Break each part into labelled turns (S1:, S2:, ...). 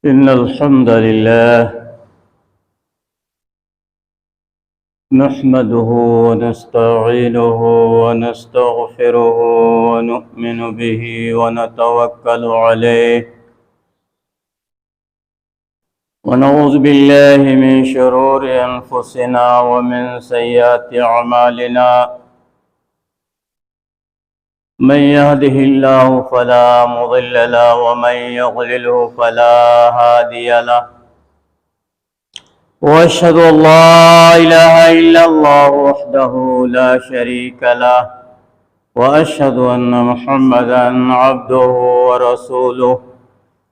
S1: إن الحمد لله نحمده ونستعينه ونستغفره ونؤمن به ونتوكل عليه ونعوذ بالله من شرور أنفسنا ومن سيئات أعمالنا من يهده الله فلا مضل له ومن يضلله فلا هادي له وأشهد أن لا إله إلا الله وحده لا شريك له وأشهد أن محمدا عبده ورسوله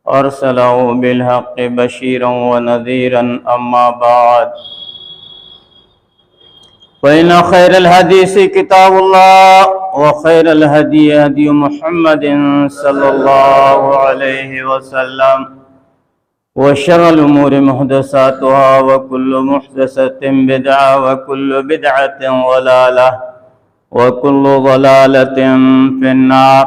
S1: أرسله بالحق بشيرا ونذيرا أما بعد فإن خير الحديث كتاب الله وخير الهدي هدي محمد صلى الله عليه وسلم وشر الأمور محدثاتها وكل محدثة بدعة وكل بدعة ضلالة وكل ضلالة في النار.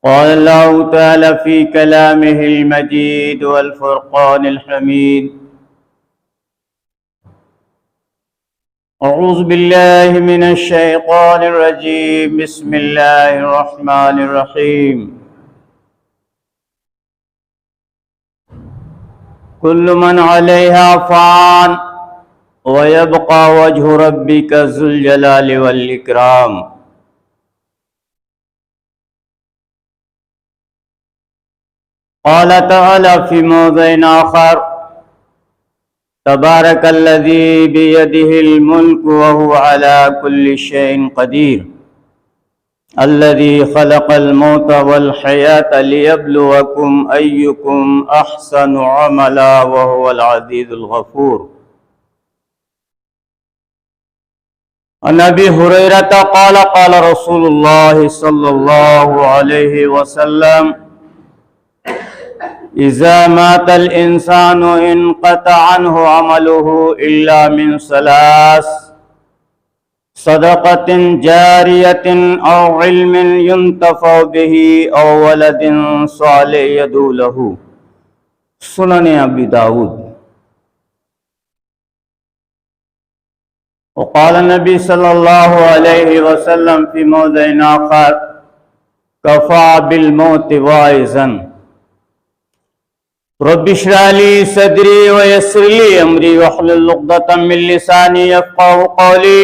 S1: قال الله تعالى في كلامه المجيد والفرقان الحميد: أعوذ بالله من الشيطان الرجيم. بسم الله الرحمن الرحيم. كل من عليها فان ويبقى وجه ربك ذو الجلال والإكرام. قال تعالى في موضع آخر: تبارك الذي بيده الملك وهو على كل شيء قدير الذي خلق الموت والحياة ليبلوكم أيكم أحسن عملا وهو العزيز الغفور. عن أبي هريرة قال قال رسول الله صلى الله عليه وسلم: إذا مات الإنسان انقطع عنه عمله إلا من ثلاث: صدقة جارية أو علم ينتفع به أو ولد صالح يدعو له. سنن أبي داود. وقال النبي صلى الله عليه وسلم في موضع آخر: كفى بالموت واعظا. رب اشرح لي صدري ويسر لي امري واحلل عقدة من لساني يفقهوا قولي.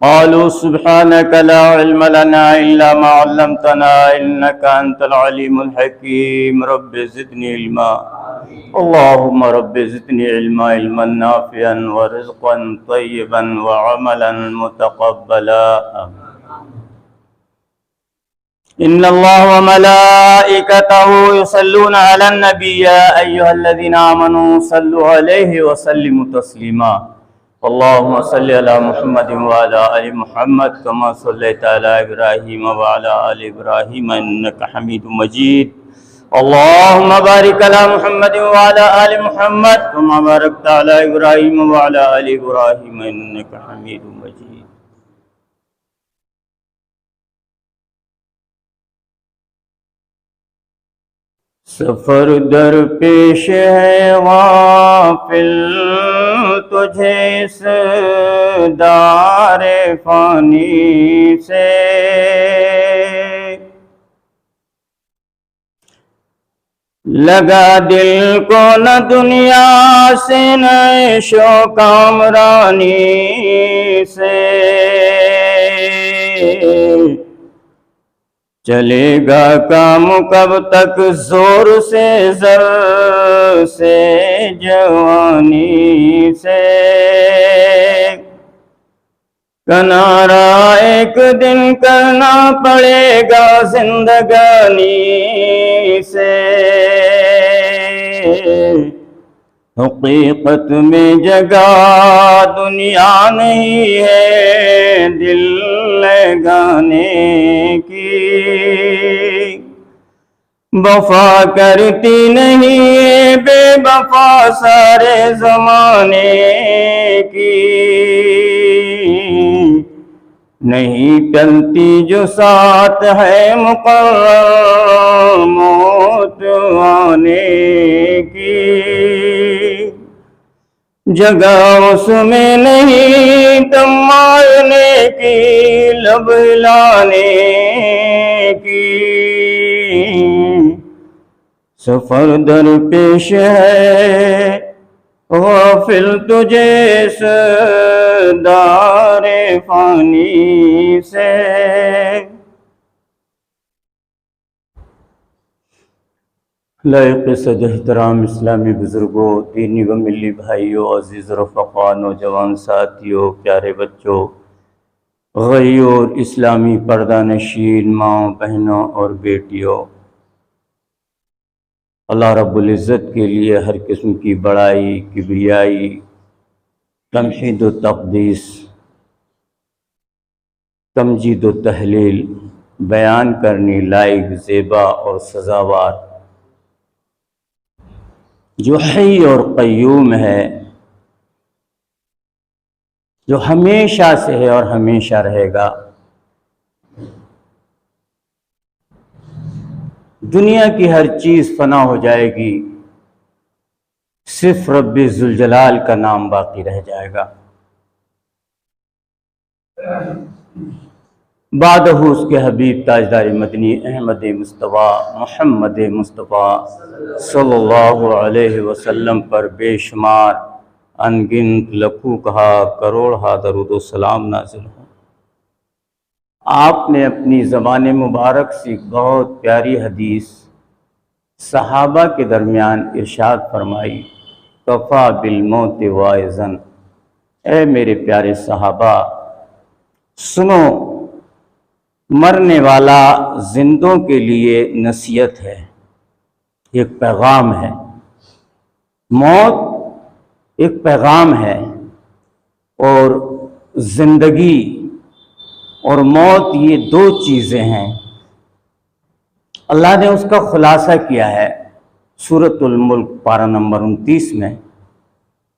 S1: قالوا سبحانك لا علم لنا الا ما علمتنا انك انت العليم الحكيم. رب زدني علما. اللهم رب زدني علما، علما نافعا ورزقا طيبا وعملا متقبلا. إن الله وملائكته يصلون على النبي يا أيها الذين آمنوا صلوا عليه وسلموا تسليما. اللهم صل على محمد وعلى آل محمد كما صليت على إبراهيم وعلى آل إبراهيم إنك حميد مجيد. اللهم بارك على محمد وعلى آل محمد كما باركت على إبراهيم وعلى آل إبراهيم إنك حميد مجيد. سفر در پیش ہے غافل تجھے اس دار فانی سے، لگا دل کو نہ دنیا سے نہ عیش و کامرانی سے، چلے گا کام کب تک زور سے زر سے جوانی سے، کنارہ ایک دن کرنا پڑے گا زندگانی سے، حقیقت میں جگہ دنیا نہیں ہے دل لگانے کی، وفا کرتی نہیں بے وفا سارے زمانے کی، نہیں ٹلتی جو ساتھ ہے مقرر موت آنے کی، جگہ اس میں نہیں دم مارنے کی لب ہلانے کی، سفر در پیش ہے غافل تجھے اس دار فانی سے۔ لائق صد احترام اسلامی بزرگوں، دینی و ملی بھائیوں، عزیز رفقا، نوجوان ساتھیوں، پیارے بچوں، غیور اسلامی پردہ نشین ماں، بہنوں اور بیٹیوں، اللہ رب العزت کے لیے ہر قسم کی بڑائی، کبریائی، تمجید و تقدیس، تمجید و تحلیل بیان کرنی لائق، زیبا اور سزاوار، جو حی اور قیوم ہے، جو ہمیشہ سے ہے اور ہمیشہ رہے گا۔ دنیا کی ہر چیز فنا ہو جائے گی، صرف رب ذوالجلال کا نام باقی رہ جائے گا۔ بعدہ اس کے حبیب تاجدار مدنی احمد مصطفیٰ محمد مصطفیٰ صلی اللہ علیہ وسلم پر بے شمار انگنت لکھوں کہا کروڑ درود و سلام نازل ہوں۔ آپ نے اپنی زبان مبارک سے ایک بہت پیاری حدیث صحابہ کے درمیان ارشاد فرمائی، کفا بالموت واعظا، اے میرے پیارے صحابہ سنو، مرنے والا زندوں کے لیے نصیحت ہے، ایک پیغام ہے۔ موت ایک پیغام ہے، اور زندگی اور موت یہ دو چیزیں ہیں۔ اللہ نے اس کا خلاصہ کیا ہے سورۃ الملک پارہ نمبر 29 میں،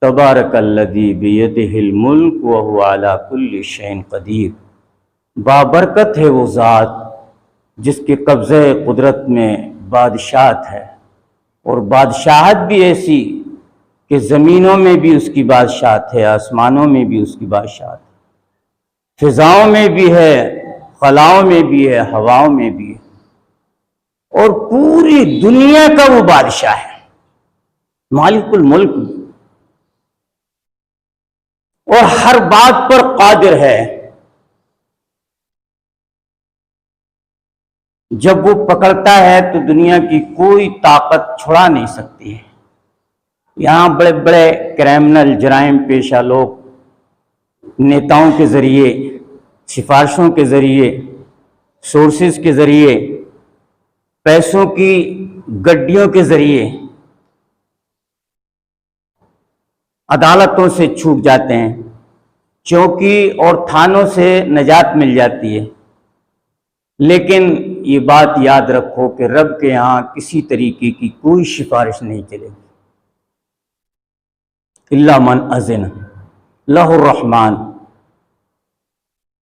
S1: تبارک الذی بیدہ الملک وہو علی کل شیء قدیر، بابرکت ہے وہ ذات جس کے قبضہ قدرت میں بادشاہت ہے، اور بادشاہت بھی ایسی کہ زمینوں میں بھی اس کی بادشاہت ہے، آسمانوں میں بھی اس کی بادشاہت ہے، فضاؤں میں بھی ہے، خلاؤں میں بھی ہے، ہواؤں میں بھی ہے، اور پوری دنیا کا وہ بادشاہ ہے، مالک الملک، اور ہر بات پر قادر ہے۔ جب وہ پکڑتا ہے تو دنیا کی کوئی طاقت چھڑا نہیں سکتی ہے۔ یہاں بڑے بڑے کرائمنل جرائم پیشہ لوگ نیتاؤں کے ذریعے، سفارشوں کے ذریعے، سورسز کے ذریعے، پیسوں کی گڈیوں کے ذریعے عدالتوں سے چھوٹ جاتے ہیں، چوکی اور تھانوں سے نجات مل جاتی ہے، لیکن یہ بات یاد رکھو کہ رب کے ہاں کسی طریقے کی کوئی سفارش نہیں چلے گی، الا من اذن لہ الرحمن،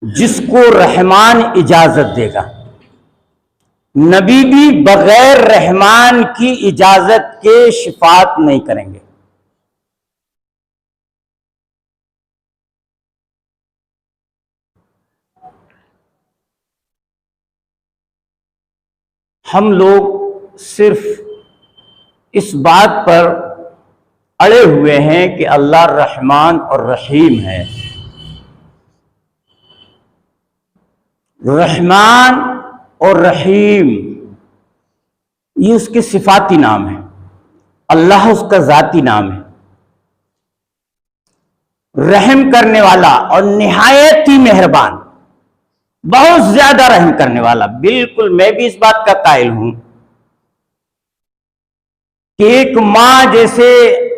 S1: جس کو رحمان اجازت دے گا۔ نبی بھی بغیر رحمان کی اجازت کے شفاعت نہیں کریں گے۔ ہم لوگ صرف اس بات پر اڑے ہوئے ہیں کہ اللہ رحمان اور رحیم ہے۔ رحمان اور رحیم یہ اس کے صفاتی نام ہیں، اللہ اس کا ذاتی نام ہے۔ رحم کرنے والا اور نہایت ہی مہربان، بہت زیادہ رحم کرنے والا۔ بالکل میں بھی اس بات کا قائل ہوں کہ ایک ماں جیسے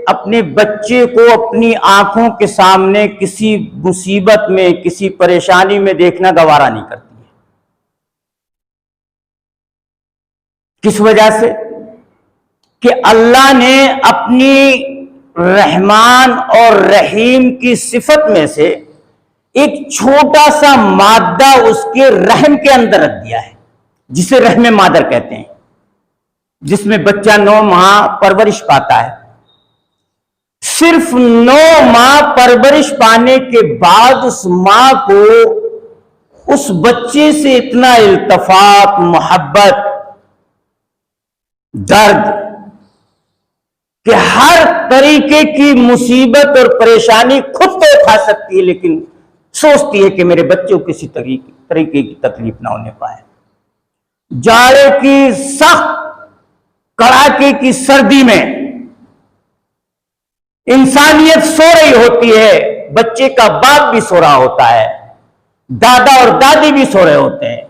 S1: اپنے بچے کو اپنی آنکھوں کے سامنے کسی مصیبت میں، کسی پریشانی میں دیکھنا گوارا نہیں کرتی ہے۔ کس وجہ سے؟ کہ اللہ نے اپنی رحمان اور رحیم کی صفت میں سے ایک چھوٹا سا مادہ اس کے رحم کے اندر رکھ دیا ہے، جسے رحم مادر کہتے ہیں، جس میں بچہ 9 ماہ پرورش پاتا ہے۔ صرف 9 ماہ پرورش پانے کے بعد اس ماں کو اس بچے سے اتنا التفات، محبت، درد کہ ہر طریقے کی مصیبت اور پریشانی خود تو اٹھا سکتی ہے، لیکن سوچتی ہے کہ میرے بچوں کو کسی طریقے کی تکلیف نہ ہونے پائے۔ جاڑے کی سخت کڑاکے کی سردی میں انسانیت سو رہی ہوتی ہے، بچے کا باپ بھی سو رہا ہوتا ہے، دادا اور دادی بھی سو رہے ہوتے ہیں،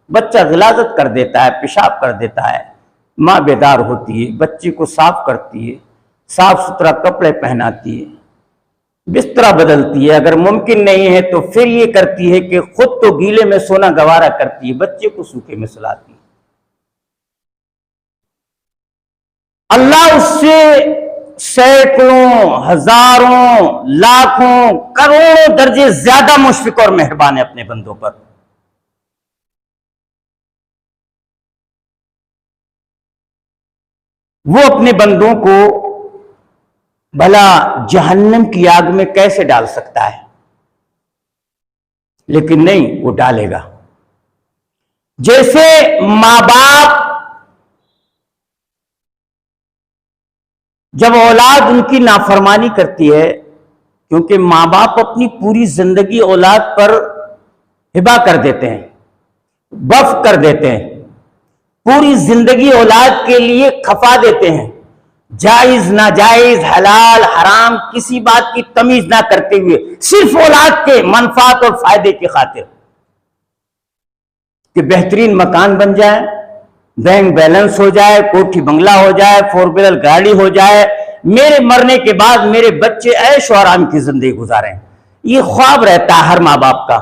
S1: بچہ غلاظت کر دیتا ہے، پیشاب کر دیتا ہے، ماں بیدار ہوتی ہے، بچے کو صاف کرتی ہے، صاف ستھرا کپڑے پہناتی ہے، بستر بدلتی ہے، اگر ممکن نہیں ہے تو پھر یہ کرتی ہے کہ خود تو گیلے میں سونا گوارا کرتی ہے، بچے کو سوکھے میں سلاتی ہے۔ اللہ اس سے سینکڑوں، ہزاروں، لاکھوں، کروڑوں درجے زیادہ مشفق اور مہربان ہے اپنے بندوں پر۔ وہ اپنے بندوں کو بھلا جہنم کی آگ میں کیسے ڈال سکتا ہے؟ لیکن نہیں، وہ ڈالے گا۔ جیسے ماں باپ جب اولاد ان کی نافرمانی کرتی ہے، کیونکہ ماں باپ اپنی پوری زندگی اولاد پر ہبا کر دیتے ہیں، وقف کر دیتے ہیں، پوری زندگی اولاد کے لیے کھپا دیتے ہیں، جائز ناجائز، حلال حرام، کسی بات کی تمیز نہ کرتے ہوئے صرف اولاد کے منفعت اور فائدے کی خاطر کہ بہترین مکان بن جائے، بینک بیلنس ہو جائے، کوٹھی بنگلہ ہو جائے، 4 ویلر گاڑی ہو جائے، میرے مرنے کے بعد میرے بچے عیش و آرام کی زندگی گزاریں۔ یہ خواب رہتا ہے ہر ماں باپ کا۔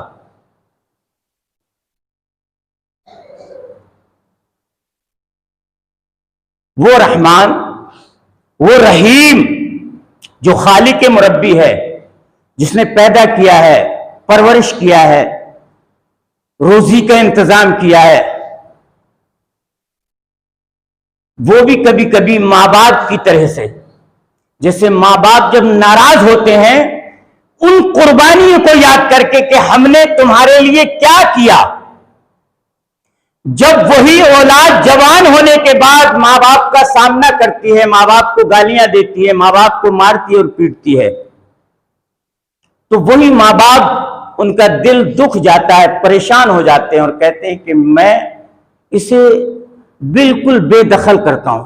S1: وہ رحمان، وہ رحیم جو خالق مربی ہے، جس نے پیدا کیا ہے، پرورش کیا ہے، روزی کا انتظام کیا ہے، وہ بھی کبھی کبھی ماں باپ کی طرح سے، جیسے ماں باپ جب ناراض ہوتے ہیں ان قربانیوں کو یاد کر کے کہ ہم نے تمہارے لیے کیا کیا، جب وہی اولاد جوان ہونے کے بعد ماں باپ کا سامنا کرتی ہے، ماں باپ کو گالیاں دیتی ہے، ماں باپ کو مارتی اور پیٹتی ہے، تو وہی ماں باپ ان کا دل دکھ جاتا ہے، پریشان ہو جاتے ہیں اور کہتے ہیں کہ میں اسے بالکل بے دخل کرتا ہوں،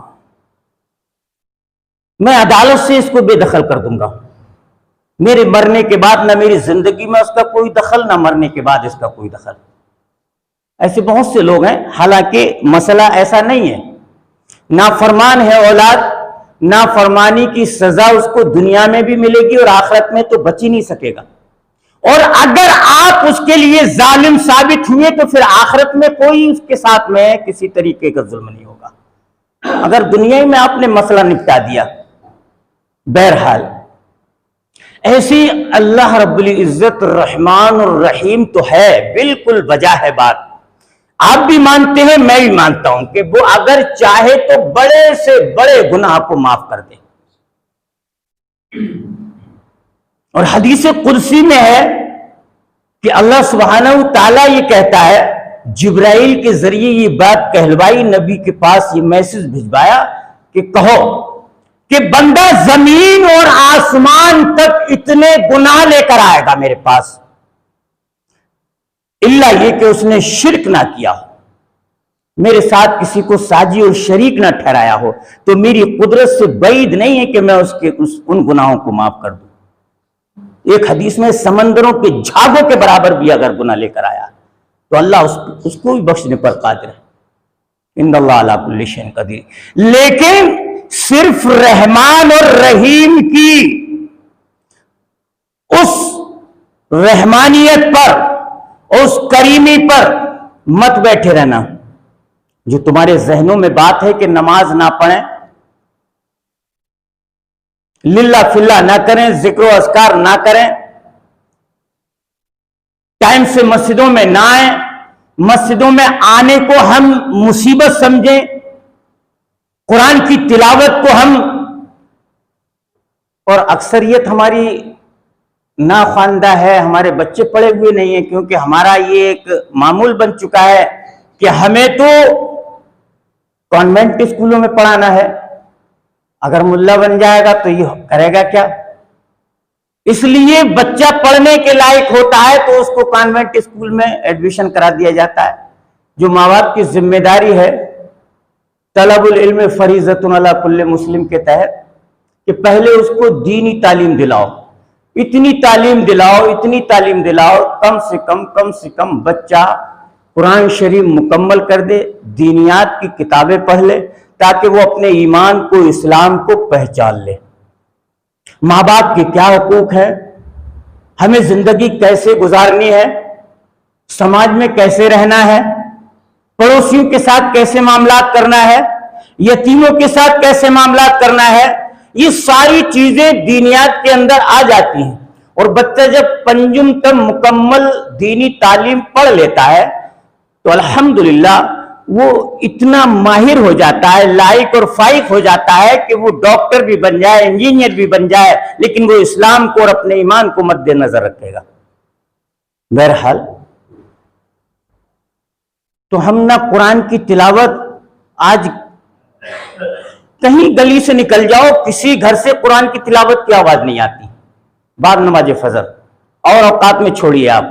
S1: میں عدالت سے اس کو بے دخل کر دوں گا، میرے مرنے کے بعد نہ میری زندگی میں اس کا کوئی دخل، نہ مرنے کے بعد اس کا کوئی دخل۔ ایسے بہت سے لوگ ہیں، حالانکہ مسئلہ ایسا نہیں ہے۔ نافرمان ہے اولاد، نافرمانی کی سزا اس کو دنیا میں بھی ملے گی اور آخرت میں تو بچ ہی نہیں سکے گا، اور اگر آپ اس کے لیے ظالم ثابت ہوئے تو پھر آخرت میں کوئی اس کے ساتھ میں کسی طریقے کا ظلم نہیں ہوگا، اگر دنیا میں آپ نے مسئلہ نپٹا دیا۔ بہرحال ایسی اللہ رب العزت الرحمن الرحیم تو ہے، بالکل وجہ ہے بات، آپ بھی مانتے ہیں، میں بھی مانتا ہوں کہ وہ اگر چاہے تو بڑے سے بڑے گناہ کو معاف کر دے۔ اور حدیث قدسی میں ہے کہ اللہ سبحانہ وتعالیٰ یہ کہتا ہے، جبرائیل کے ذریعے یہ بات کہلوائی، نبی کے پاس یہ میسج بھجوایا کہ کہو کہ بندہ زمین اور آسمان تک اتنے گناہ لے کر آئے گا میرے پاس، اللہ یہ کہ اس نے شرک نہ کیا ہو، میرے ساتھ کسی کو ساجی اور شریک نہ ٹھہرایا ہو، تو میری قدرت سے بعید نہیں ہے کہ میں ان گناہوں کو معاف کر دوں۔ ایک حدیث میں سمندروں کے جھاگوں کے برابر بھی اگر گناہ لے کر آیا تو اللہ اس کو بھی بخشنے پر قادر ہے، ان اللہ علی کل شیء قدیر۔ لیکن صرف رحمان اور رحیم کی اس رحمانیت پر، اس کریمی پر مت بیٹھے رہنا۔ جو تمہارے ذہنوں میں بات ہے کہ نماز نہ پڑھیں، للہ فلہ نہ کریں، ذکر و اذکار نہ کریں،
S2: ٹائم سے مسجدوں میں نہ آئیں، مسجدوں میں آنے کو ہم مصیبت سمجھیں، قرآن کی تلاوت کو ہم، اور اکثریت ہماری ناخواندہ ہے، ہمارے بچے پڑھے ہوئے نہیں ہیں، کیونکہ ہمارا یہ ایک معمول بن چکا ہے کہ ہمیں تو کانوینٹ اسکولوں میں پڑھانا ہے، اگر ملا بن جائے گا تو یہ کرے گا کیا؟ اس لیے بچہ پڑھنے کے لائق ہوتا ہے تو اس کو کانوینٹ اسکول میں ایڈمیشن کرا دیا جاتا ہے، جو ماں باپ کی ذمہ داری ہے طلب العلم فریضۃ علی کل مسلم کے تحت، کہ پہلے اس کو دینی تعلیم دلاؤ، اتنی تعلیم دلاؤ کم سے کم بچہ قرآن شریف مکمل کر دے، دینیات کی کتابیں پڑھ لے، تاکہ وہ اپنے ایمان کو، اسلام کو پہچان لے۔ ماں باپ کے کیا حقوق ہیں، ہمیں زندگی کیسے گزارنی ہے، سماج میں کیسے رہنا ہے، پڑوسیوں کے ساتھ کیسے معاملات کرنا ہے، یتیموں کے ساتھ کیسے معاملات کرنا ہے، یہ ساری چیزیں دینیات کے اندر آ جاتی ہیں۔ اور بچہ جب پنجم تک مکمل دینی تعلیم پڑھ لیتا ہے تو الحمدللہ وہ اتنا ماہر ہو جاتا ہے، لائق اور فائق ہو جاتا ہے کہ وہ ڈاکٹر بھی بن جائے، انجینئر بھی بن جائے، لیکن وہ اسلام کو اور اپنے ایمان کو مد نظر رکھے گا۔ بہرحال تو ہم نہ قرآن کی تلاوت، آج کہیں گلی سے نکل جاؤ، کسی گھر سے قرآن کی تلاوت کی آواز نہیں آتی بعد نماز فجر، اور اوقات میں چھوڑیے آپ۔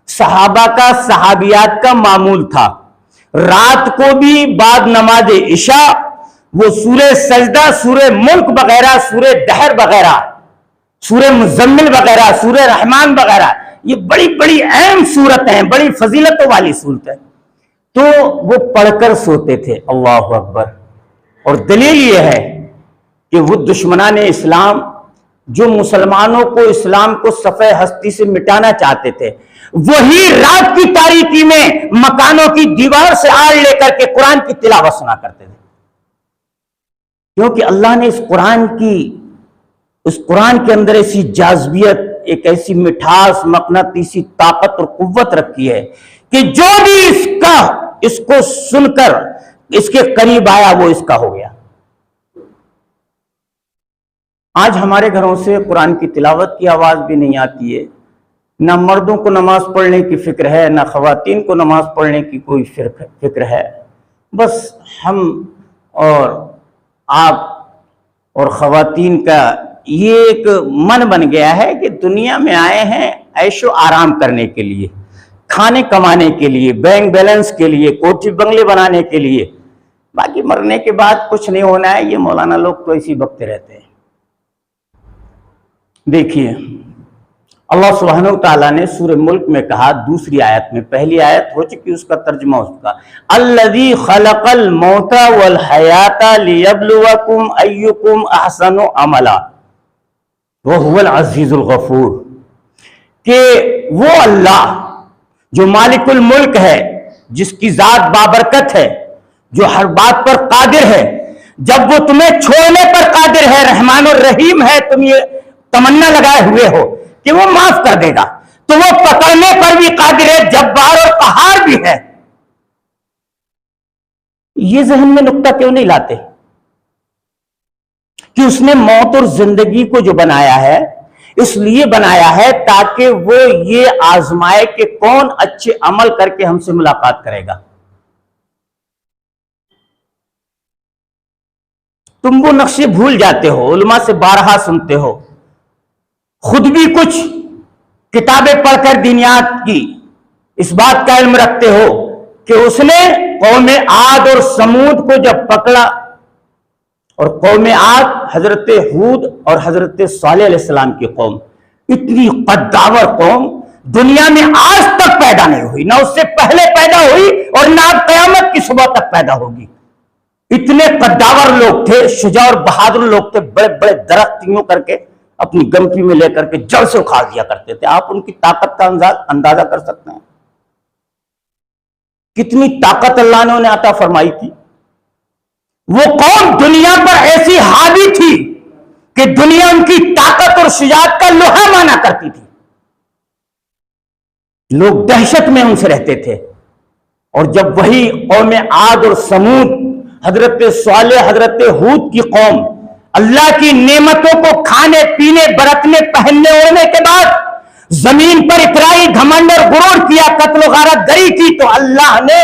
S2: صحابہ کا، صحابیات کا معمول تھا، رات کو بھی بعد نماز عشاء وہ سورہ سجدہ، سورہ ملک وغیرہ، سورہ دہر وغیرہ، سورہ مزمل وغیرہ، سورہ رحمان وغیرہ، یہ بڑی بڑی اہم سورتیں ہیں، بڑی فضیلتوں والی صورتیں، تو وہ پڑھ کر سوتے تھے۔ اللہ اکبر۔ اور دلیل یہ ہے کہ وہ دشمنان اسلام جو مسلمانوں کو، اسلام کو صفحہ ہستی سے مٹانا چاہتے تھے، وہی رات کی تاریکی میں مکانوں کی دیوار سے آڑ لے کر کے قرآن کی تلاوت سنا کرتے تھے، کیونکہ اللہ نے اس قرآن کے اندر ایسی جاذبیت، ایک ایسی مٹھاس، مقناطیسی طاقت اور قوت رکھی ہے کہ جو بھی اس کو سن کر اس کے قریب آیا وہ اس کا ہو گیا۔ آج ہمارے گھروں سے قرآن کی تلاوت کی آواز بھی نہیں آتی ہے، نہ مردوں کو نماز پڑھنے کی فکر ہے، نہ خواتین کو نماز پڑھنے کی کوئی فکر ہے، بس ہم اور آپ اور خواتین کا یہ ایک من بن گیا ہے کہ دنیا میں آئے ہیں عیش و آرام کرنے کے لیے، کھانے کمانے کے لیے، بینک بیلنس کے لیے، کوٹھی بنگلے بنانے کے لیے، باقی مرنے کے بعد کچھ نہیں ہونا ہے، یہ مولانا لوگ تو ایسی بکتے رہتے ہیں۔ دیکھیے اللہ سبحانہ وتعالیٰ نے سورہ ملک میں کہا، دوسری آیت میں، پہلی آیت ہو چکی اس کا ترجمہ اس کا، الذی خلق الموت والحیات لیبلوکم ایکم احسن عملا وہو العزیز الغفور، کہ وہ اللہ جو مالک الملک ہے، جس کی ذات بابرکت ہے، جو ہر بات پر قادر ہے، جب وہ تمہیں چھوڑنے پر قادر ہے، رحمان الرحیم ہے، تم یہ تمنا لگائے ہوئے ہو کہ وہ معاف کر دے گا، تو وہ پکڑنے پر بھی قادر ہے، جبار اور قہار بھی ہے۔ یہ ذہن میں نقطہ کیوں نہیں لاتے کہ اس نے موت اور زندگی کو جو بنایا ہے، اس لیے بنایا ہے تاکہ وہ یہ آزمائے کہ کون اچھے عمل کر کے ہم سے ملاقات کرے گا۔ تم وہ نقشے بھول جاتے ہو، علماء سے بارہا سنتے ہو، خود بھی کچھ کتابیں پڑھ کر دینیات کی اس بات کا علم رکھتے ہو کہ اس نے قوم عاد اور سمود کو جب پکڑا، اور قوم عاد حضرت ہود اور حضرت صالح علیہ السلام کی قوم، اتنی قداور قوم دنیا میں آج تک پیدا نہیں ہوئی، نہ اس سے پہلے پیدا ہوئی اور نہ قیامت کی صبح تک پیدا ہوگی۔ اتنے قداور لوگ تھے، شجاع اور بہادر لوگ تھے، بڑے بڑے درخت یوں کر کے اپنی گمٹی میں لے کر کے جڑ سے اکھاڑ دیا کرتے تھے۔ آپ ان کی طاقت کا اندازہ کر سکتے ہیں، کتنی طاقت اللہ نے انہیں عطا فرمائی تھی۔ وہ قوم دنیا پر ایسی حاوی تھی کہ دنیا ان کی طاقت اور شجاعت کا لوہا مانا کرتی تھی۔ لوگ دہشت میں ان سے رہتے تھے. اور جب وہی قوم عاد اور سمود، حضرت صالح، حضرت ہود کی قوم، اللہ کی نعمتوں کو کھانے پینے برتنے پہننے اوڑھنے کے بعد زمین پر اترائی گھمنڈ اور غرور کیا، قتل و غارت گری کی، تو اللہ نے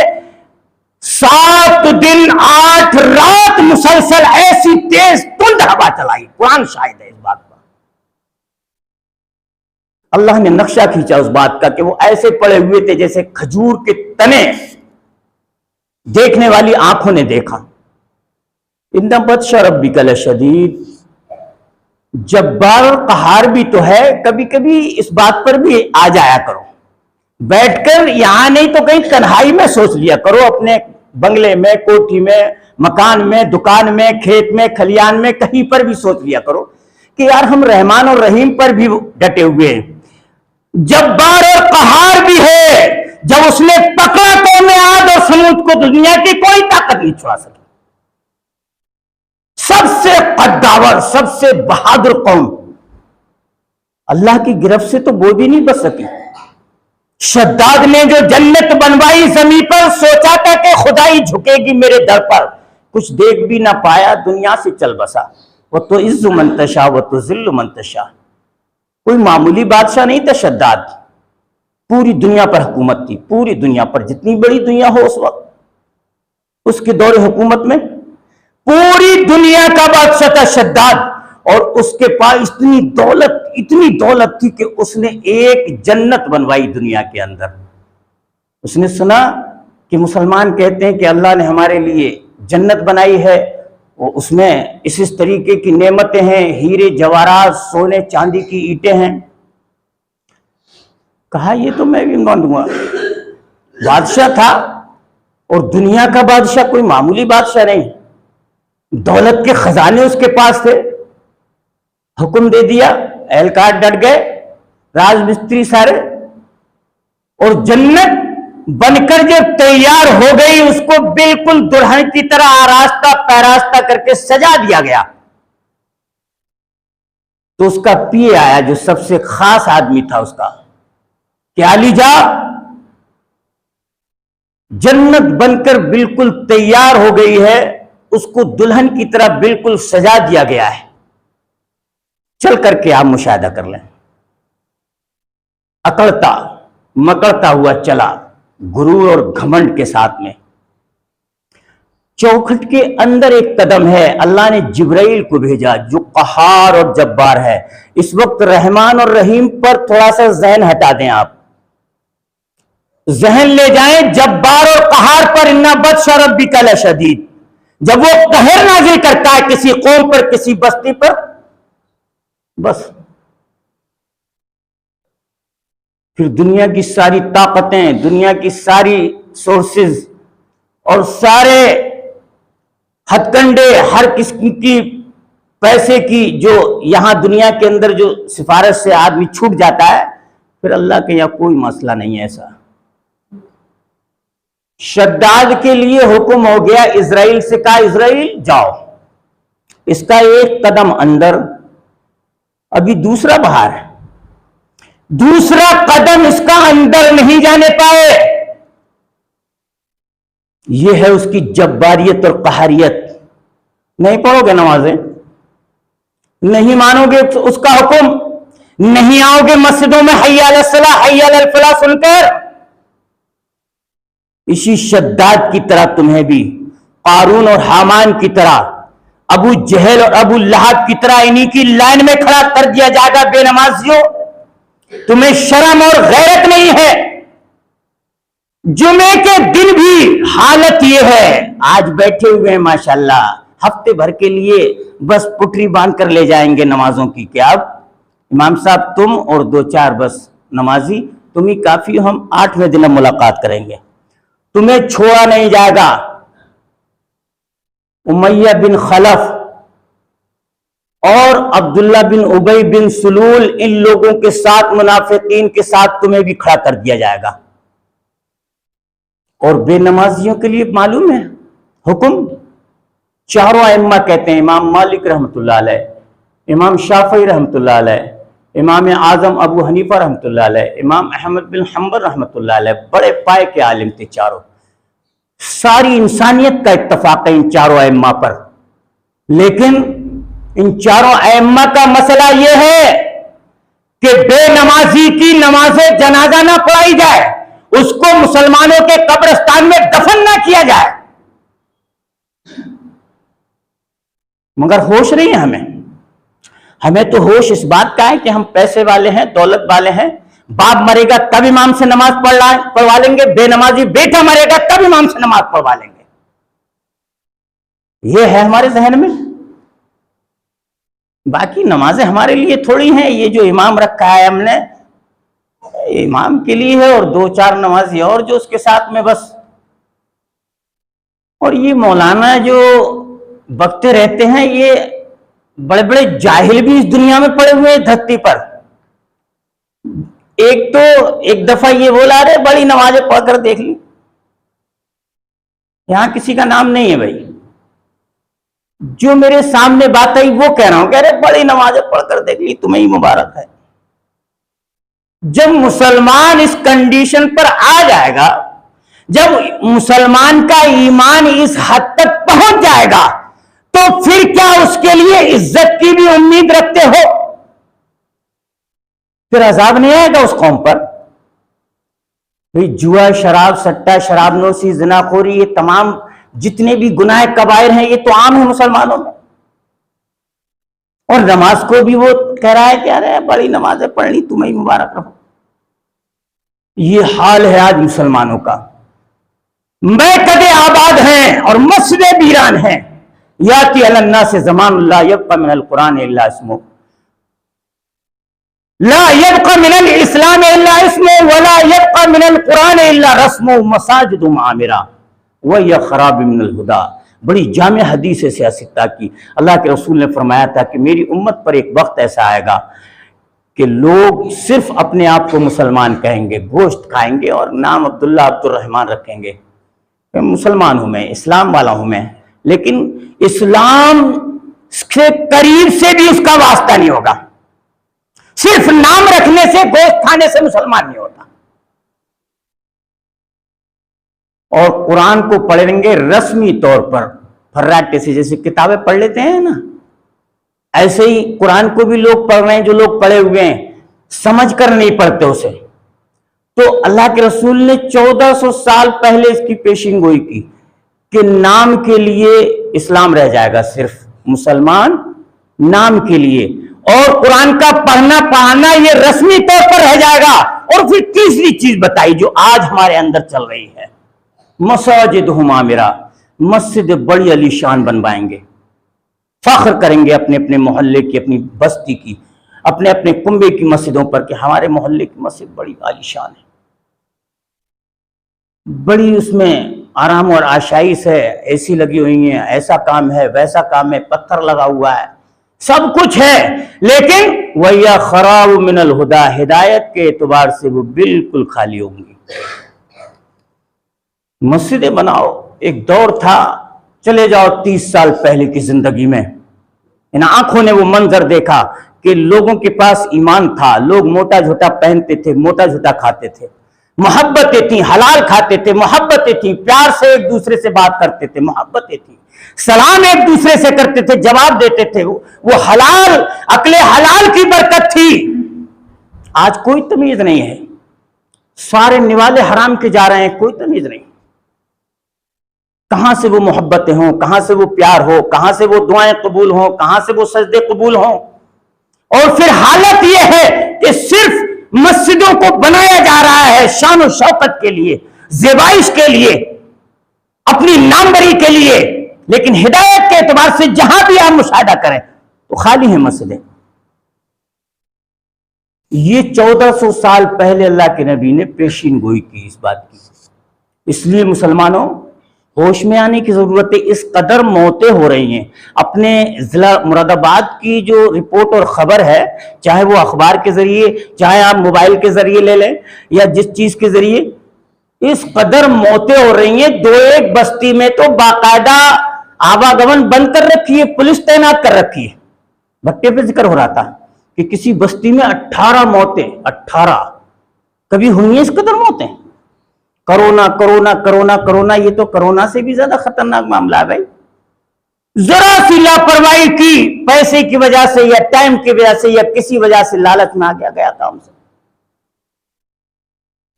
S2: 7 دن 8 رات مسلسل ایسی تیز تند ہوا چلائی. قرآن شاہد ہے اس بات پر. اللہ نے نقشہ کھینچا اس بات کا کہ وہ ایسے پڑے ہوئے تھے جیسے کھجور کے تنے دیکھنے والی آنکھوں نے دیکھا. ان بطش ربک لشدید. جبار اور قہار بھی تو ہے، کبھی کبھی اس بات پر بھی آ جایا کرو. بیٹھ کر یہاں نہیں تو کہیں تنہائی میں سوچ لیا کرو، اپنے بنگلے میں، کوٹھی میں، مکان میں، دکان میں، کھیت میں، کھلیان میں، کہیں پر بھی سوچ لیا کرو کہ یار ہم رحمان اور رحیم پر بھی ڈٹے ہوئے ہیں. جبار اور قہار بھی ہے. جب اس نے پکڑا قوم عاد اور سمود کو، دنیا کی کوئی طاقت نہیں چھڑا سکی. سب سے قداور، سب سے بہادر قوم، اللہ کی گرفت سے تو وہ بھی نہیں بچ سکی. شداد نے جو جنت بنوائی زمین پر، سوچا تھا کہ خدائی جھکے گی میرے در پر، کچھ دیکھ بھی نہ پایا، دنیا سے چل بسا. وہ تو عز منتشا وہ تو ذل منتشا. کوئی معمولی بادشاہ نہیں تھا شداد. پوری دنیا پر حکومت تھی، پوری دنیا پر، جتنی بڑی دنیا ہو اس وقت، اس کے دور حکومت میں پوری دنیا کا بادشاہ تھا شداد. اور اس کے پاس اتنی دولت تھی کہ اس نے ایک جنت بنوائی دنیا کے اندر. اس نے سنا کہ مسلمان کہتے ہیں کہ اللہ نے ہمارے لیے جنت بنائی ہے، اس میں اس طریقے کی نعمتیں ہیں، ہیرے جواہرات، سونے چاندی کی اینٹیں ہیں. کہا یہ تو میں بھی مان گا. بادشاہ تھا، اور دنیا کا بادشاہ کوئی معمولی بادشاہ نہیں. دولت کے خزانے اس کے پاس تھے. حکم دے دیا، اہلکار ڈٹ گئے، راج مستری سارے، اور جنت بن کر جب تیار ہو گئی، اس کو بالکل دلہن کی طرح آراستہ پیراستہ کر کے سجا دیا گیا. تو اس کا پی آیا جو سب سے خاص آدمی تھا اس کا، کہ علی جا، جنت بن کر بالکل تیار ہو گئی ہے، اس کو دلہن کی طرح بالکل سجا دیا گیا ہے، چل کر کے آپ مشاہدہ کر لیں. اکڑتا مکڑتا ہوا چلا، غرور اور گھمنڈ کے ساتھ میں. چوکھٹ کے اندر ایک قدم ہے، اللہ نے جبرائیل کو بھیجا جو قہار اور جبار ہے. اس وقت رحمان اور رحیم پر تھوڑا سا ذہن ہٹا دیں، آپ ذہن لے جائیں جبار اور قہار پر. ان بطش ربک لشدید. جب وہ قہر نازل کرتا ہے کسی قوم پر، کسی بستی پر، بس پھر دنیا کی ساری طاقتیں، دنیا کی ساری سورسز اور سارے ہتھ کنڈے، ہر قسم کی پیسے کی جو یہاں دنیا کے اندر جو سفارش سے آدمی چھوٹ جاتا ہے، پھر اللہ کے یہاں کوئی مسئلہ نہیں ہے ایسا. شداد کے لیے حکم ہو گیا، اسرائیل سے کہا اسرائیل جاؤ، اس کا ایک قدم اندر، ابھی دوسرا باہر ہے، دوسرا قدم اس کا اندر نہیں جانے پائے. یہ ہے اس کی جباریت اور قہریت. نہیں پڑھو گے نمازیں، نہیں مانو گے اس کا حکم، نہیں آؤ گے مسجدوں میں حی علی الصلاۃ حی علی الفلاح سن کر، اسی شداد کی طرح تمہیں بھی، قارون اور حامان کی طرح، ابو جہل اور ابو لہب کی طرح انہی کی لائن میں کھڑا کر دیا جائے گا. بے نمازیوں، تمہیں شرم اور غیرت نہیں ہے. جمعے کے دن بھی حالت یہ ہے، آج بیٹھے ہوئے ہیں ماشاءاللہ، ہفتے بھر کے لیے بس پٹری باندھ کر لے جائیں گے نمازوں کی، کہ اب امام صاحب تم اور 2-4 بس نمازی، تم ہی کافی، ہم 8ویں دن ملاقات کریں گے، تمہیں چھوڑا نہیں جائے گا. امیہ بن خلف اور عبداللہ بن ابی بن سلول، ان لوگوں کے ساتھ، منافقین کے ساتھ تمہیں بھی کھڑا کر دیا جائے گا. اور بے نمازیوں کے لیے معلوم ہے حکم، چاروں ائمہ کہتے ہیں، امام مالک رحمۃ اللہ علیہ، امام شافعی رحمۃ اللہ علیہ، امام اعظم ابو حنیفہ رحمۃ اللہ علیہ، امام احمد بن حنبل رحمۃ اللہ علیہ، بڑے پائے کے عالم تھے چاروں، ساری انسانیت کا اتفاق ہے ان چاروں ائمہ پر، لیکن ان چاروں ائمہ کا مسئلہ یہ ہے کہ بے نمازی کی نماز جنازہ نہ پڑھائی جائے، اس کو مسلمانوں کے قبرستان میں دفن نہ کیا جائے، مگر ہوش نہیں ہے ہمیں تو ہوش اس بات کا ہے کہ ہم پیسے والے ہیں، دولت والے ہیں، باپ مرے گا تب امام سے نماز پڑھوا لیں گے، بے نمازی بیٹا مرے گا تب امام سے نماز پڑھوا لیں گے، یہ ہے ہمارے ذہن میں۔ باقی نمازیں ہمارے لیے تھوڑی ہیں، یہ جو امام رکھا ہے ہم نے امام کے لیے ہے، اور دو چار نمازی اور جو اس کے ساتھ میں بس۔ اور یہ مولانا جو بکتے رہتے ہیں، یہ بڑے بڑے جاہل بھی اس دنیا میں پڑے ہوئے ہیں دھرتی پر۔ ایک دفعہ یہ بولا، ارے بڑی نمازیں پڑھ کر دیکھ لی، یہاں کسی کا نام نہیں ہے بھائی، جو میرے سامنے بات آئی وہ کہہ رہا ہوں کہ ارے بڑی نمازیں پڑھ کر دیکھ لی، تمہیں ہی مبارک ہے۔ جب مسلمان اس کنڈیشن پر آ جائے گا، جب مسلمان کا ایمان اس حد تک پہنچ جائے گا، تو پھر کیا اس کے لیے عزت کی بھی امید رکھتے ہو؟ پھر عذاب نہیں آئے گا اس قوم پر؟ بھئی جوا، شراب، سٹا، شراب نوشی، زنا خوری، یہ تمام جتنے بھی گناہ کبائر ہیں یہ تو عام ہیں مسلمانوں میں، اور نماز کو بھی وہ کہہ رہا ہے کہ ارے بڑی نمازیں پڑھنی، تمہیں ہی مبارک رہو۔ یہ حال ہے آج مسلمانوں کا۔ میں قد آباد ہیں اور مسجد ویران ہیں، یاتی علی الناس زمان لا یبقى من القرآن الا اسمه، لا يبقى من الاسلام الا اسمه، ولا يبقى من القرآن الا رسمه، مساجد معمرہ وهي خراب من الہدى۔ بڑی جامع حدیث ہے سیاستہ کی، اللہ کے رسول نے فرمایا تھا کہ میری امت پر ایک وقت ایسا آئے گا کہ لوگ صرف اپنے آپ کو مسلمان کہیں گے، گوشت کھائیں گے اور نام عبداللہ عبد الرحمن رکھیں گے، مسلمان ہوں میں، اسلام والا ہوں میں، لیکن اسلام سے قریب سے بھی اس کا واسطہ نہیں ہوگا، صرف نام رکھنے سے، گوشت کھانے سے مسلمان نہیں ہوتا۔ اور قرآن کو پڑھیں گے رسمی طور پر، پھراٹے سے، جیسے کتابیں پڑھ لیتے ہیں نا، ایسے ہی قرآن کو بھی لوگ پڑھ رہے ہیں، جو لوگ پڑھے ہوئے ہیں، سمجھ کر نہیں پڑھتے اسے۔ تو اللہ کے رسول نے 1400 سال پہلے اس کی پیشین گوئی کی کہ نام کے لیے اسلام رہ جائے گا، صرف مسلمان نام کے لیے، اور قرآن کا پڑھنا پڑھانا یہ رسمی طور پر رہ جائے گا۔ اور پھر تیسری چیز بتائی جو آج ہمارے اندر چل رہی ہے، مساجدہم عامرہ، مسجد بڑی علی شان بنوائیں گے، فخر کریں گے اپنے اپنے محلے کی، اپنی بستی کی، اپنے اپنے کنبے کی مسجدوں پر کہ ہمارے محلے کی مسجد بڑی عالی شان ہے، بڑی اس میں آرام اور آشائش ہے، اے سی لگی ہوئی ہیں، ایسا کام ہے، ویسا کام ہے، پتھر لگا ہوا ہے، سب کچھ ہے، لیکن وَيَا خَرَابُ مِنَ الْهُدَى، ہدایت کے اعتبار سے وہ بالکل خالی ہوں گی۔ مسجدیں بناؤ، ایک دور تھا، چلے جاؤ 30 سال پہلے کی زندگی میں، ان آنکھوں نے وہ منظر دیکھا کہ لوگوں کے پاس ایمان تھا، لوگ موٹا جھوٹا پہنتے تھے، موٹا جھوٹا کھاتے تھے، محبتیں تھیں، حلال کھاتے تھے، محبتیں تھیں، پیار سے ایک دوسرے سے بات کرتے تھے، محبتیں تھیں، سلام ایک دوسرے سے کرتے تھے، جواب دیتے تھے، وہ حلال، عقل حلال کی برکت تھی۔ آج کوئی تمیز نہیں ہے، سارے نوالے حرام کے جا رہے ہیں، کوئی تمیز نہیں، کہاں سے وہ محبتیں ہوں، کہاں سے وہ پیار ہو، کہاں سے وہ دعائیں قبول ہوں، کہاں سے وہ سجدے قبول ہوں۔ اور پھر حالت یہ ہے کہ صرف مسجدوں کو بنایا جا رہا ہے شان و شوکت کے لیے، زیبائش کے لیے، اپنی ناموری کے لیے، لیکن ہدایت کے اعتبار سے جہاں بھی آپ مشاہدہ کریں تو خالی ہیں مسجدیں۔ یہ 1400 سال پہلے اللہ کے نبی نے پیشین گوئی کی اس بات کی۔ اس لیے مسلمانوں ہوش میں آنے کی ضرورت ہے، اس قدر موتیں ہو رہی ہیں۔ اپنے ضلع مراد آباد کی جو رپورٹ اور خبر ہے، چاہے وہ اخبار کے ذریعے، چاہے آپ موبائل کے ذریعے لے لیں یا جس چیز کے ذریعے، اس قدر موتیں ہو رہی ہیں۔ دو ایک بستی میں تو باقاعدہ آواگمن بند کر رکھی ہے، پولیس تعینات کر رکھی ہے، بھٹے پہ ذکر ہو رہا تھا کہ کسی بستی میں 18 موتیں، 18 کبھی ہوئی ہیں اس قدر موتیں؟ کرونا کرونا کرونا کرونا، یہ تو کرونا سے بھی زیادہ خطرناک معاملہ ہے بھائی. ذرا سی لاپرواہی کی، پیسے کی وجہ سے یا ٹائم کی وجہ سے یا کسی وجہ سے لالچ میں آ گیا تھا ہم سے.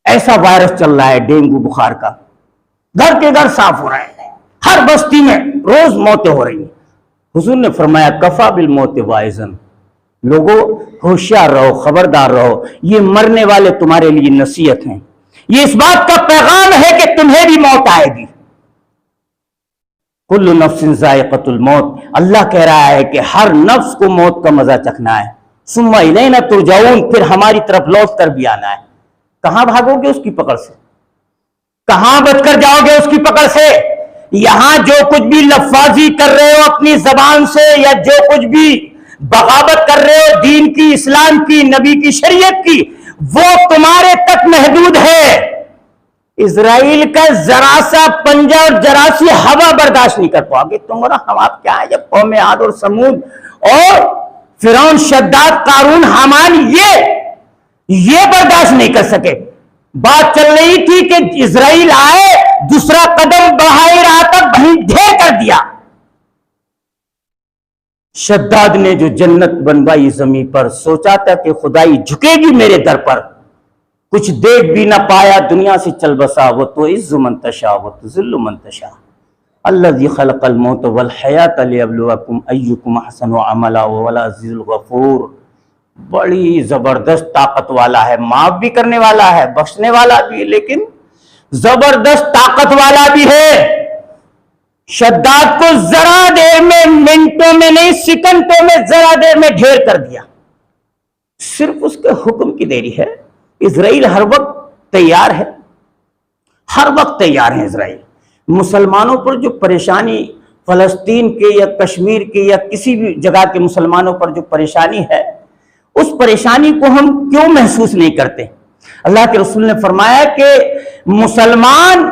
S2: ایسا وائرس چل رہا ہے ڈینگو بخار کا، گھر کے گھر صاف ہو رہے ہیں، ہر بستی میں روز موتیں ہو رہی ہیں. حضور نے فرمایا کفا بالموت واعظا، لوگوں ہوشیار رہو، خبردار رہو، یہ مرنے والے تمہارے لیے نصیحت ہیں، یہ اس بات کا پیغام ہے کہ تمہیں بھی موت آئے گی. کل نفس ذائقۃ الموت، اللہ کہہ رہا ہے کہ ہر نفس کو موت کا مزہ چکھنا ہے. ثم الینا ترجعون، پھر ہماری طرف لوٹ کر بھی آنا ہے. کہاں بھاگو گے اس کی پکڑ سے؟ کہاں بچ کر جاؤ گے اس کی پکڑ سے؟ یہاں جو کچھ بھی لفاظی کر رہے ہو اپنی زبان سے، یا جو کچھ بھی بغاوت کر رہے ہو دین کی، اسلام کی، نبی کی شریعت کی، وہ تمہارے تک محدود ہے. اسرائیل کا ذرا سا پنجہ اور ذرا سی ہوا برداشت نہیں کر پاؤ گے تم. اور ہم آپ کیا ہیں جب قوم عاد اور سمود اور فرعون، شداد، قارون، حامان یہ برداشت نہیں کر سکے. بات چل رہی تھی کہ اسرائیل آئے، دوسرا قدم بڑھائی رہا تھا، وہیں ڈھیر کر دیا. شداد نے جو جنت بنوائی زمین پر، سوچا تھا کہ خدائی جھکے گی میرے در پر، کچھ دیکھ بھی نہ پایا، دنیا سے چل بسا. وہ تو عز من تشاء و تذل من تشاء، الذی خلق الموت والحیاۃ لیبلوکم ایکم احسن عملا وهو العزیز الغفور. بڑی زبردست طاقت والا ہے، معاف بھی کرنے والا ہے، بخشنے والا بھی ہے، لیکن زبردست طاقت والا بھی ہے. شداد کو ذرا دیر میں، منٹوں میں نہیں سیکنڈوں میں، ذرا دیر میں ڈھیر کر دیا. صرف اس کے حکم کی دیری ہے. اسرائیل ہر وقت تیار ہے، ہر وقت تیار ہے اسرائیل. مسلمانوں پر جو پریشانی، فلسطین کے یا کشمیر کے یا کسی بھی جگہ کے مسلمانوں پر جو پریشانی ہے، اس پریشانی کو ہم کیوں محسوس نہیں کرتے؟ اللہ کے رسول نے فرمایا کہ مسلمان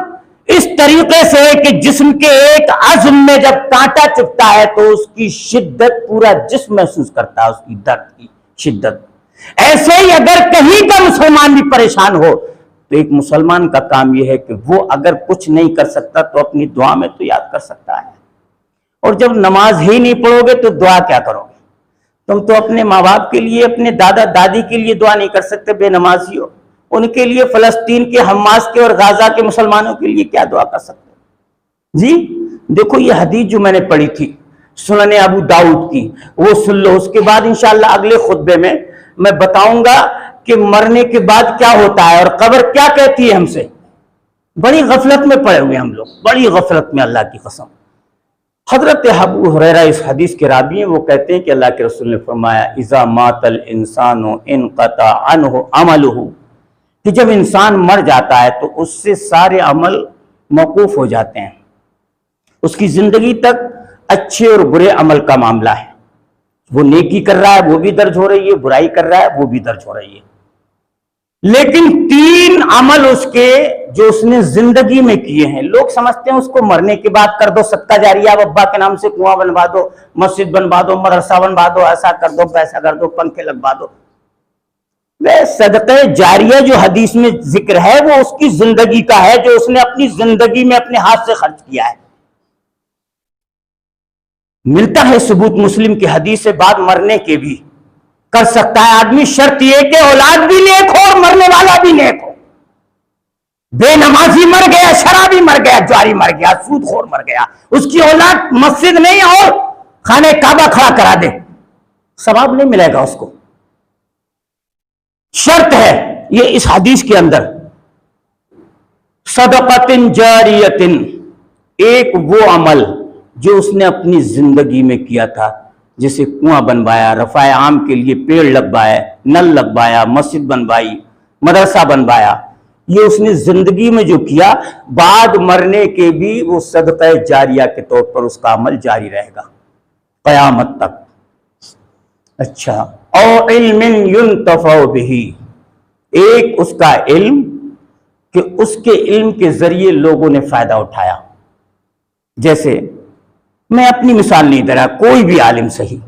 S2: اس طریقے سے ہے کہ جسم کے ایک عظم میں جب کانٹا چبھتا ہے تو اس کی شدت پورا جسم محسوس کرتا ہے، اس کی درد کی شدت. ایسے ہی اگر کہیں کا مسلمان بھی پریشان ہو تو ایک مسلمان کا کام یہ ہے کہ وہ اگر کچھ نہیں کر سکتا تو اپنی دعا میں تو یاد کر سکتا ہے. اور جب نماز ہی نہیں پڑھو گے تو دعا کیا کرو گے؟ تم تو اپنے ماں باپ کے لیے، اپنے دادا دادی کے لیے دعا نہیں کر سکتے، بے نمازی ہو. ان کے لیے، فلسطین کے، حماس کے اور غزہ کے مسلمانوں کے لیے کیا دعا کر سکتے؟ جی دیکھو یہ حدیث جو میں نے پڑھی تھی سنن ابو داؤد کی، وہ سن لو. اس کے بعد انشاءاللہ اگلے خطبے میں بتاؤں گا کہ مرنے کے بعد کیا ہوتا ہے اور قبر کیا کہتی ہے ہم سے. بڑی غفلت میں پڑے ہوئے ہم لوگ، بڑی غفلت میں، اللہ کی قسم. حضرت ابو ہریرہ اس حدیث کے راوی ہیں، وہ کہتے ہیں کہ اللہ کے رسول نے فرمایا اذا مات الانسان انقطع عنہ عملہ، کہ جب انسان مر جاتا ہے تو اس سے سارے عمل موقوف ہو جاتے ہیں. اس کی زندگی تک اچھے اور برے عمل کا معاملہ ہے. وہ نیکی کر رہا ہے وہ بھی درج ہو رہی ہے، برائی کر رہا ہے وہ بھی درج ہو رہی ہے. لیکن 3 عمل اس کے جو اس نے زندگی میں کیے ہیں، لوگ سمجھتے ہیں اس کو مرنے کے بعد کر دو صدقہ جاریہ، ابا کے نام سے کنواں بنوا دو، مسجد بنوا دو، مدرسہ بنوا دو، ایسا کر دو، پیسہ کر دو، پنکھے لگوا دو. صدقہ جاریہ جو حدیث میں ذکر ہے وہ اس کی زندگی کا ہے، جو اس نے اپنی زندگی میں اپنے ہاتھ سے خرچ کیا ہے. ملتا ہے ثبوت مسلم کی حدیث سے، بعد مرنے کے بھی کر سکتا ہے آدمی، شرط یہ کہ اولاد بھی نیک ہو اور مرنے والا بھی نیک ہو. بے نمازی مر گیا، شرابی مر گیا، جواری مر گیا، سود خور مر گیا، اس کی اولاد مسجد نہیں اور خانہ کعبہ کھڑا کرا دے، ثواب نہیں ملے گا اس کو. شرط ہے یہ اس حدیث کے اندر. صدقۃ جاریۃ، ایک وہ عمل جو اس نے اپنی زندگی میں کیا تھا، جیسے کنواں بنوایا، رفع عام کے لیے پیڑ لگوایا، نل لگوایا، مسجد بنوائی، مدرسہ بنوایا. یہ اس نے زندگی میں جو کیا، بعد مرنے کے بھی وہ صدقہ جاریہ کے طور پر اس کا عمل جاری رہے گا قیامت تک. اچھا، او علم ينتفع به، ایک اس کا علم کہ اس کے علم کے ذریعے لوگوں نے فائدہ اٹھایا. جیسے میں اپنی مثال نہیں دے رہا، کوئی بھی عالم صحیح،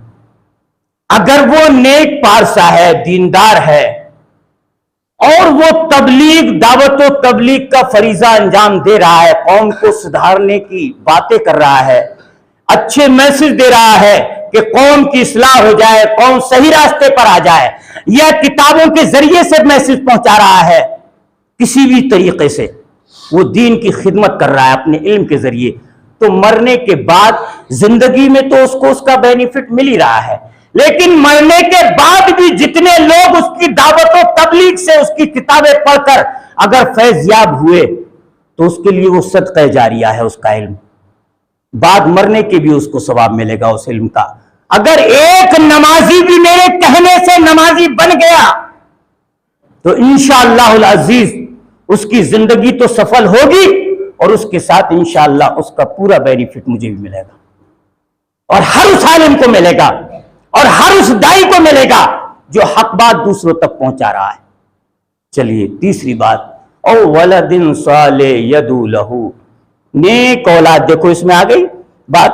S2: اگر وہ نیک پارسا ہے، دیندار ہے، اور وہ تبلیغ، دعوت و تبلیغ کا فریضہ انجام دے رہا ہے، قوم کو سدھارنے کی باتیں کر رہا ہے، اچھے میسج دے رہا ہے کہ قوم کی اصلاح ہو جائے، قوم صحیح راستے پر آ جائے، یا کتابوں کے ذریعے سے میسج پہنچا رہا ہے، کسی بھی طریقے سے وہ دین کی خدمت کر رہا ہے اپنے علم کے ذریعے، تو مرنے کے بعد زندگی میں تو اس کو اس کا بینیفٹ مل ہی رہا ہے، لیکن مرنے کے بعد بھی جتنے لوگ اس کی دعوت و تبلیغ سے، اس کی کتابیں پڑھ کر اگر فیض یاب ہوئے تو اس کے لیے وہ صدقہ جاریہ ہے اس کا علم، بعد مرنے کے بھی اس کو ثواب ملے گا اس علم کا۔ اگر ایک نمازی بھی میرے کہنے سے نمازی بن گیا تو انشاءاللہ العزیز اس کی زندگی تو سفل ہوگی، اور اس کے ساتھ انشاءاللہ اس کا پورا بینیفٹ مجھے بھی ملے گا، اور ہر اس عالم کو ملے گا، اور ہر اس دائی کو ملے گا جو حق بات دوسروں تک پہنچا رہا ہے۔ چلیے تیسری بات، او ولد صالح یدعو لہ، نیک اولاد، دیکھو اس میں آ گئی بات،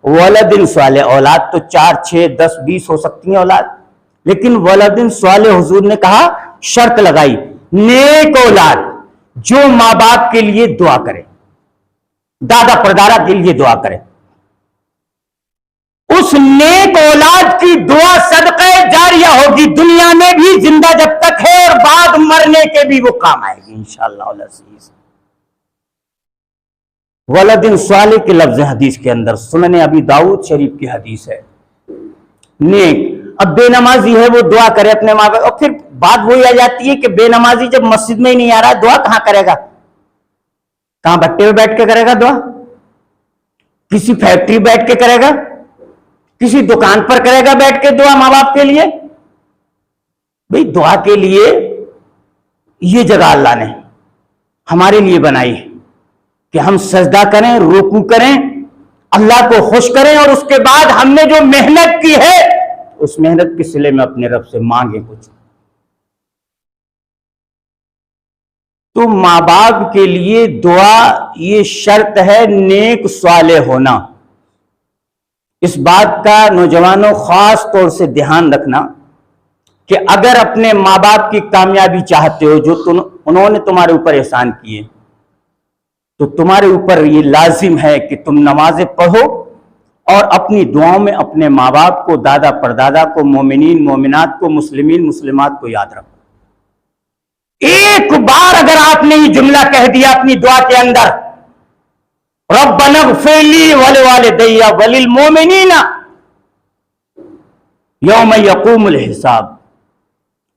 S2: ولد صالح، اولاد تو 4 6 10 20 ہو سکتی ہیں اولاد، لیکن ولد صالح حضور نے کہا، شرط لگائی، نیک اولاد جو ماں باپ کے لیے دعا کرے، دادا پردادا کے لیے دعا کرے، اس نیک اولاد کی دعا صدقہ جاریہ ہوگی، دنیا میں بھی زندہ جب تک ہے، اور بعد مرنے کے بھی وہ کام آئے گی انشاءاللہ العزیز۔ ولد صالح کے لفظ حدیث کے اندر سنن ابی داؤد شریف کی حدیث ہے، نیک۔ اب بے نمازی ہے وہ دعا کرے اپنے ماں باپ، اور پھر بات وہی آ جاتی ہے کہ بے نمازی جب مسجد میں ہی نہیں آ رہا، دعا کہاں کرے گا؟ کہاں بھٹے میں بیٹھ کے کرے گا دعا؟ کسی فیکٹری بیٹھ کے کرے گا؟ کسی دکان پر کرے گا بیٹھ کے دعا ماں باپ کے لیے؟ بھئی دعا کے لیے یہ جگہ اللہ نے ہمارے لیے بنائی ہے کہ ہم سجدہ کریں، رکوع کریں، اللہ کو خوش کریں، اور اس کے بعد ہم نے جو محنت کی ہے اس محنت کے صلے میں اپنے رب سے مانگیں کچھ۔ تو ماں باپ کے لیے دعا یہ شرط ہے نیک صالح ہونا۔ اس بات کا نوجوانوں خاص طور سے دھیان رکھنا کہ اگر اپنے ماں باپ کی کامیابی چاہتے ہو، جو انہوں نے تمہارے اوپر احسان کیے، تو تمہارے اوپر یہ لازم ہے کہ تم نمازیں پڑھو، اور اپنی دعاؤں میں اپنے ماں باپ کو، دادا پردادا کو، مومنین مومنات کو، مسلمین مسلمات کو یاد رکھو۔ ایک بار اگر آپ نے یہ جملہ کہہ دیا اپنی دعا کے اندر، ربنا اغفر لی ولوالدی وللمؤمنین یوم یقوم الحساب،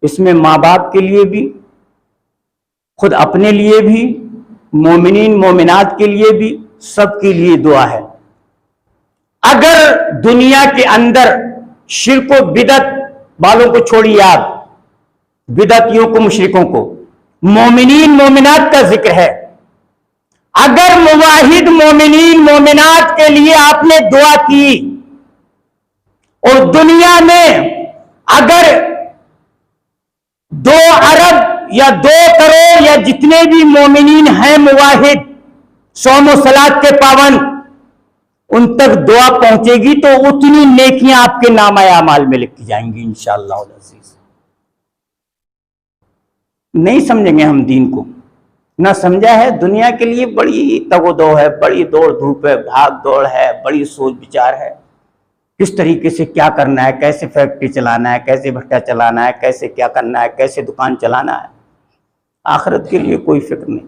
S2: اس میں ماں باپ کے لیے بھی، خود اپنے لیے بھی، مومنین مومنات کے لیے بھی، سب کے لیے دعا ہے۔ اگر دنیا کے اندر شرک و بدعت والوں کو چھوڑیے، آپ بدعتیوں کو، مشرکوں کو، مومنین مومنات کا ذکر ہے، اگر موحد مومنین مومنات کے لیے آپ نے دعا کی، اور دنیا میں اگر 2 ارب یا 2 کروڑ یا جتنے بھی مومنین ہیں موحد، صوم و صلات کے پابند، ان تک دعا پہنچے گی تو اتنی نیکیاں آپ کے نامہ اعمال میں لکھی جائیں گی انشاءاللہ العزیز۔ نہیں سمجھیں گے ہم دین کو، نہ سمجھا ہے، دنیا کے لیے بڑی تگ و دو ہے، بڑی دوڑ دھوپ ہے، بھاگ دوڑ ہے، بڑی سوچ بچار ہے، کس طریقے سے کیا کرنا ہے، کیسے فیکٹری چلانا ہے، کیسے بھٹا چلانا ہے، کیسے کیا کرنا ہے، کیسے دکان چلانا ہے۔ آخرت کے لیے کوئی فکر نہیں،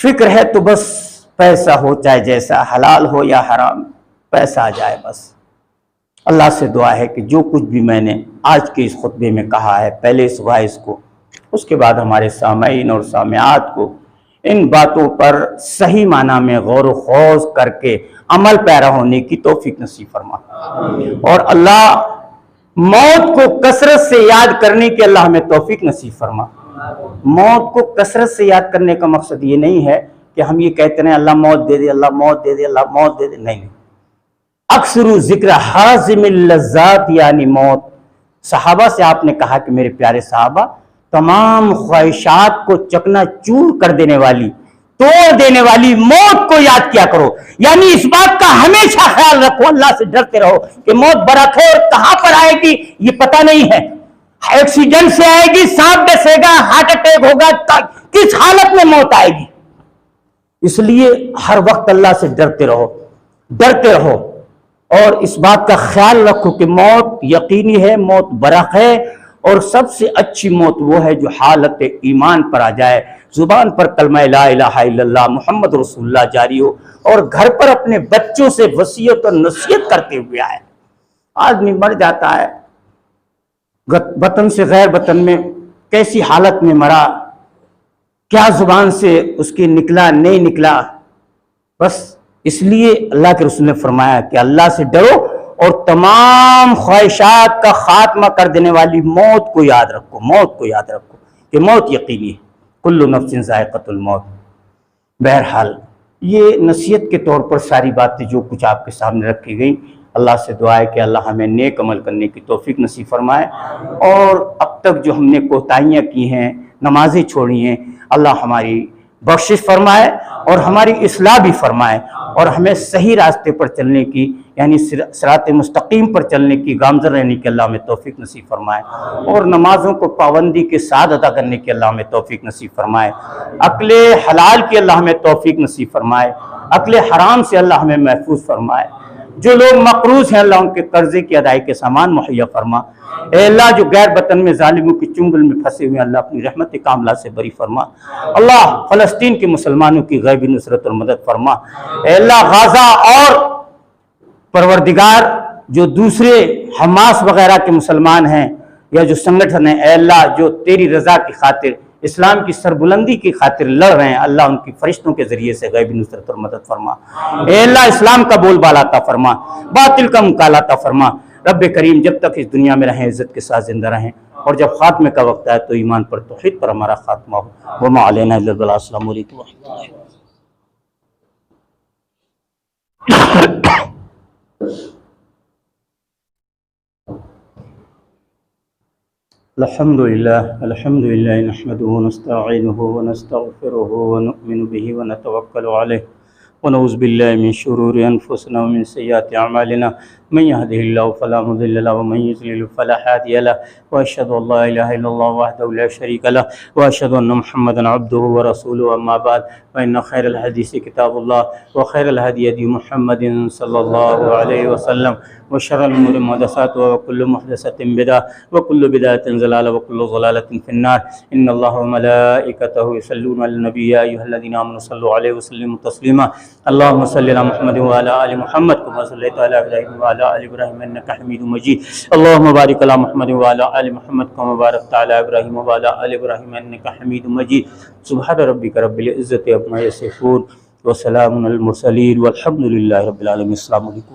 S2: فکر ہے تو بس پیسہ ہو چاہے جیسا، حلال ہو یا حرام، پیسہ آ جائے بس۔ اللہ سے دعا ہے کہ جو کچھ بھی میں نے آج کے اس خطبے میں کہا ہے، پہلے اس وائس کو، اس کے بعد ہمارے سامعین اور سامعات کو ان باتوں پر صحیح معنی میں غور و خوض کر کے عمل پیرا ہونے کی توفیق نصیب فرما، اور اللہ موت کو کثرت سے یاد کرنے کی اللہ ہمیں توفیق نصیب فرما۔ موت کو کثرت سے یاد کرنے کا مقصد یہ نہیں ہے کہ ہم یہ کہتے ہیں اللہ موت دے دے، اللہ موت دے دے، اللہ موت دے دے، نہیں۔ اکثر ذکر حازم اللذات یعنی موت۔ صحابہ سے آپ نے کہا کہ میرے پیارے صحابہ، تمام خواہشات کو چکنا چور کر دینے والی، توڑ دینے والی موت کو یاد کیا کرو. یعنی اس بات کا ہمیشہ خیال رکھو, اللہ سے ڈرتے رہو کہ موت برحق ہے اور کہاں پر آئے گی یہ پتہ نہیں ہے. ایکسیڈنٹ سے آئے گی, سانپ ڈسے گا, ہارٹ اٹیک ہوگا, کس حالت میں موت آئے گی. اس لیے ہر وقت اللہ سے ڈرتے رہو اور اس بات کا خیال رکھو کہ موت یقینی ہے, موت برحق ہے. اور سب سے اچھی موت وہ ہے جو حالت ایمان پر آ جائے, زبان پر کلمہ لا الہ الا اللہ محمد رسول اللہ جاری ہو, اور گھر پر اپنے بچوں سے وصیت اور نصیحت کرتے ہوئے آئے. آدمی مر جاتا ہے وطن سے غیر وطن میں, کیسی حالت میں مرا, کیا زبان سے اس کی نکلا نہیں نکلا. بس اس لیے اللہ کے رسول نے فرمایا کہ اللہ سے ڈرو اور تمام خواہشات کا خاتمہ کر دینے والی موت کو یاد رکھو کہ موت یقینی ہے. کل نفس ذائقۃ الموت. بہرحال یہ نصیحت کے طور پر ساری باتیں جو کچھ آپ کے سامنے رکھی گئیں, اللہ سے دعا ہے کہ اللہ ہمیں نیک عمل کرنے کی توفیق نصیب فرمائے, اور اب تک جو ہم نے کوتاہیاں کی ہیں, نمازیں چھوڑی ہیں, اللہ ہماری بخشش فرمائے اور ہماری اصلاح بھی فرمائے, اور ہمیں صحیح راستے پر چلنے کی یعنی صراط مستقیم پر چلنے کی گامزن رہنے کی اللہ ہمیں توفیق نصیب فرمائے, اور نمازوں کو پابندی کے ساتھ ادا کرنے کی اللہ ہمیں توفیق نصیب فرمائے. عقل حلال کی اللہ ہمیں توفیق نصیب فرمائے, عقل حرام سے اللہ ہمیں محفوظ فرمائے. جو لوگ مقروض ہیں اللہ ان کے قرضے کی ادائیگی کے سامان مہیا فرما. اے اللہ جو غیر وطن میں ظالموں کی چنگل میں پھنسے ہوئے ہیں اللہ اپنی رحمت کاملہ سے بری فرما. اللہ فلسطین کے مسلمانوں کی غیبی نصرت اور مدد فرما. اے اللہ غزہ اور پروردگار جو دوسرے حماس وغیرہ کے مسلمان ہیں یا جو سنگٹھن ہیں, اے اللہ جو تیری رضا کی خاطر اسلام کی سربلندی کی خاطر لڑ رہے ہیں, اللہ ان کی فرشتوں کے ذریعے سے غیبی نصرت اور مدد فرما. اے اللہ اسلام کا بول بالا عطا فرما, باطل کا مقابلہ عطا فرما. رب کریم جب تک اس دنیا میں رہیں عزت کے ساتھ زندہ رہیں, اور جب خاتمے کا وقت آئے تو ایمان پر توحید پر ہمارا خاتمہ ہو. وما علینا الا البلاغ. السلام علیکم ورحمۃ اللہ. الحمد لله نحمده ونستعينه ونستغفره ونؤمن به ونتوكل عليه ونعوذ بالله من شرور أنفسنا ومن سيئات أعمالنا من يهده الله فلا مضل له ومن يضلل فلا هادي له وأشهد أن لا إله إلا الله وحده لا شريك له وأشهد أن محمدا عبده ورسوله. أما بعد فإن خير الحديث كتاب الله وخير الهدي هدي محمد صلى الله عليه وسلم وشر الأمور محدثاتها وكل محدثة بدعة وكل بدعة ضلالة وكل ضلالة في النار. إن الله وملائكته يصلون على النبي يا أيها الذين آمنوا صلوا عليه وسلموا تسليما. اللهم صل على محمد وعلى آل محمد كما صليت على إبراهيم وعلى آل إبراهيم إنك حميد مجيد. اللهم بارك على محمد وعلى آل محمد كما باركت على إبراهيم وعلى آل إبراهيم إنك حميد مجيد. سبحان ربك رب العزة عما يصفون وسلام على المرسلين والحمد لله رب العالمين. السلام علیکم.